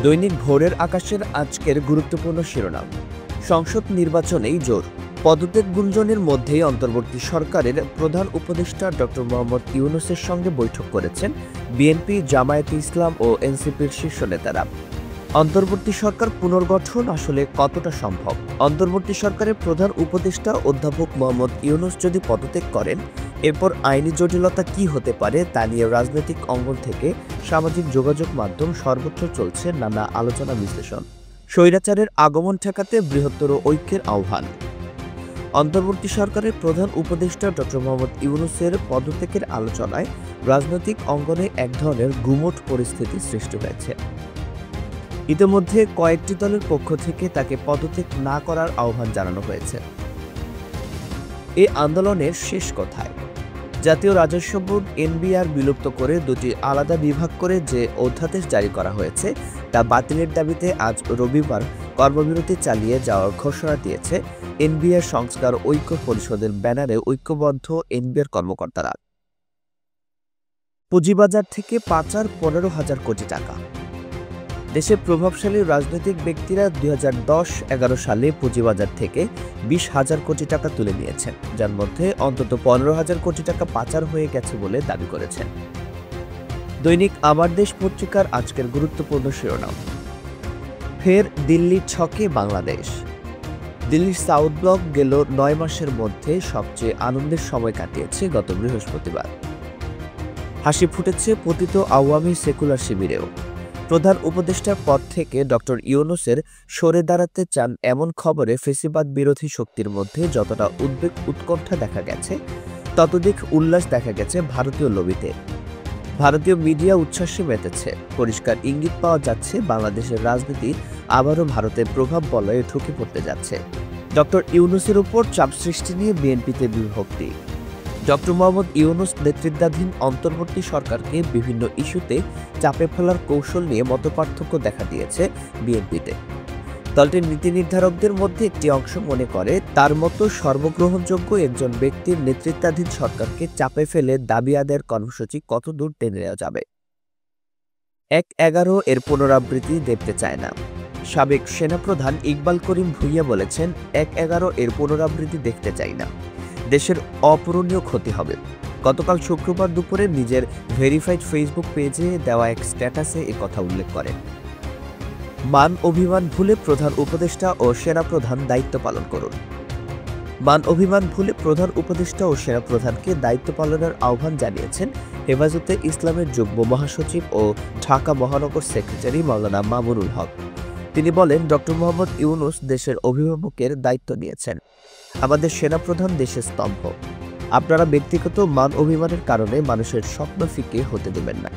দৈনিক ভোরের আকাশের আজকের গুরুত্বপূর্ণ শিরোনাম। সংসদ নির্বাচনেই জোর। পদত্যাগ গুঞ্জনের মধ্যেই অন্তর্বর্তী সরকারের প্রধান উপদেষ্টা ডক্টর মোহাম্মদ ইউনূসের সঙ্গে বৈঠক করেছেন বিএনপি, জামায়াতে ইসলাম ও এনসিপির শীর্ষ নেতারা। অন্তর্বর্তী সরকার পুনর্গঠন আসলে কতটা সম্ভব? অন্তর্বর্তী সরকারের প্রধান উপদেষ্টা অধ্যাপক মোহাম্মদ ইউনূস যদি পদত্যাগ করেন, এরপর আইনি জটিলতা কি হতে পারে তা নিয়ে রাজনৈতিক অঙ্গন থেকে সামাজিক যোগাযোগ মাধ্যম সর্বত্র চলছে নানা আলোচনা বিশ্লেষণ। স্বৈরাচারের আগমন ঠেকাতে বৃহত্তর ঐক্যের আহ্বান। অন্তর্বর্তী সরকারের প্রধান উপদেষ্টা ডক্টর মোহাম্মদ ইউনূসের পদত্যাগের আলোচনায় রাজনৈতিক অঙ্গনে এক ধরনের গুমোট পরিস্থিতি সৃষ্টি হয়েছে। ইতিমধ্যে কয়েকটি দলের পক্ষ থেকে তাকে পদত্যাগ না করার আহ্বান জানানো হয়েছে। এই আন্দোলনের শেষ কোথায়? জাতীয় রাজস্ব বোর্ড এনবিআর বিলুপ্ত করে দুটি আলাদা বিভাগ করে যে অধ্যাদেশ জারি করা হয়েছে তা বাতিলের দাবিতে আজ রবিবার কর্মবিরতি চালিয়ে যাওয়ার ঘোষণা দিয়েছে এনবিআর সংস্কার ঐক্য পরিষদের ব্যানারে ঐক্যবদ্ধ এনবিআর কর্মকর্তারা। পুঁজিবাজার থেকে পাচার 15,000 কোটি টাকা। দেশের প্রভাবশালী রাজনৈতিক ব্যক্তিরা 2010-11 সালে পুঁজিবাজার থেকে 20,000 কোটি টাকা তুলে নিয়েছেন, যার মধ্যে অন্তত 15,000 কোটি টাকা পাচার হয়ে গেছে বলে দাবি করেছেন। দৈনিক আমার দেশ পত্রিকার আজকের গুরুত্বপূর্ণ শিরোনাম। ফের দিল্লির ছকে বাংলাদেশ। দিল্লির সাউথ ব্লক গেল 9 মাসের মধ্যে সবচেয়ে আনন্দের সময় কাটিয়েছে গত বৃহস্পতিবার। হাসি ফুটেছে পতিত আওয়ামী সেকুলার শিবিরেও। প্রধান উপদেষ্টার পদ থেকে ডক্টর ইউনূসের সরে দাঁড়াতে চান এমন খবরে ফেসিবাদ বিরোধী শক্তির মধ্যে যতটা উদ্বেগ উৎকণ্ঠা দেখা গেছে, ততোধিক উল্লাস দেখা গেছে ভারতীয় লবিতে। ভারতীয় মিডিয়া উচ্ছ্বাসে মেতেছে। পরিষ্কার ইঙ্গিত পাওয়া যাচ্ছে বাংলাদেশের রাজনীতি আবারও ভারতের প্রভাব বলয়ে ঢুকে পড়তে যাচ্ছে। ডক্টর ইউনূসের উপর চাপ সৃষ্টি নিয়ে বিএনপিতে বিভক্তি। ডক্টর মোহাম্মদ ইউনূস নেতৃত্বাধীন অন্তর্বর্তী সরকারকে বিভিন্ন ইস্যুতে চাপে ফেলার কৌশল নিয়ে মতপার্থক্য দেখা দিয়েছে বিএনপিতে। দলটির নীতি নির্ধারকদের মধ্যে একটি অংশ মনে করে তার মতো সর্বগ্রহণযোগ্য একজন ব্যক্তির নেতৃত্বাধীন সরকারকে চাপে ফেলে দাবি আদায়ের কর্মসূচি কত দূর টেনে নেওয়া যাবে। 1-11 এর পুনরাবৃত্তি দেখতে চায় না। সাবেক সেনাপ্রধান ইকবাল করিম ভূঁইয়া বলেছেন, 1-11 এর পুনরাবৃত্তি দেখতে চাই না, দেশের অপূরণীয় ক্ষতি হবে। গতকাল শুক্রবার দুপুরে নিজের ভেরিফাইড ফেসবুক পেজে দেওয়া এক স্ট্যাটাসে একথা উল্লেখ করেন। মান অভিমান ভুলে প্রধান উপদেষ্টা ও সেনাপ্রধান দায়িত্ব পালন করুন। মান অভিমান ভুলে প্রধান উপদেষ্টা ও সেনাপ্রধানকে দায়িত্ব পালনের আহ্বান জানিয়েছেন হেফাজতে ইসলামের যুগ্ম মহাসচিব ও ঢাকা মহানগর সেক্রেটারি মাওলানা মামুনুল হক। তিনি বলেন, ডক্টর মোহাম্মদ ইউনূস দেশের অভিভাবকের দায়িত্ব নিয়েছেন। আমাদের সেনাপ্রধান দেশের স্তম্ভ। আপনারা ব্যক্তিগত মান অভিমানের কারণে মানুষের স্বপ্ন ফিকে হতে দেবেন না।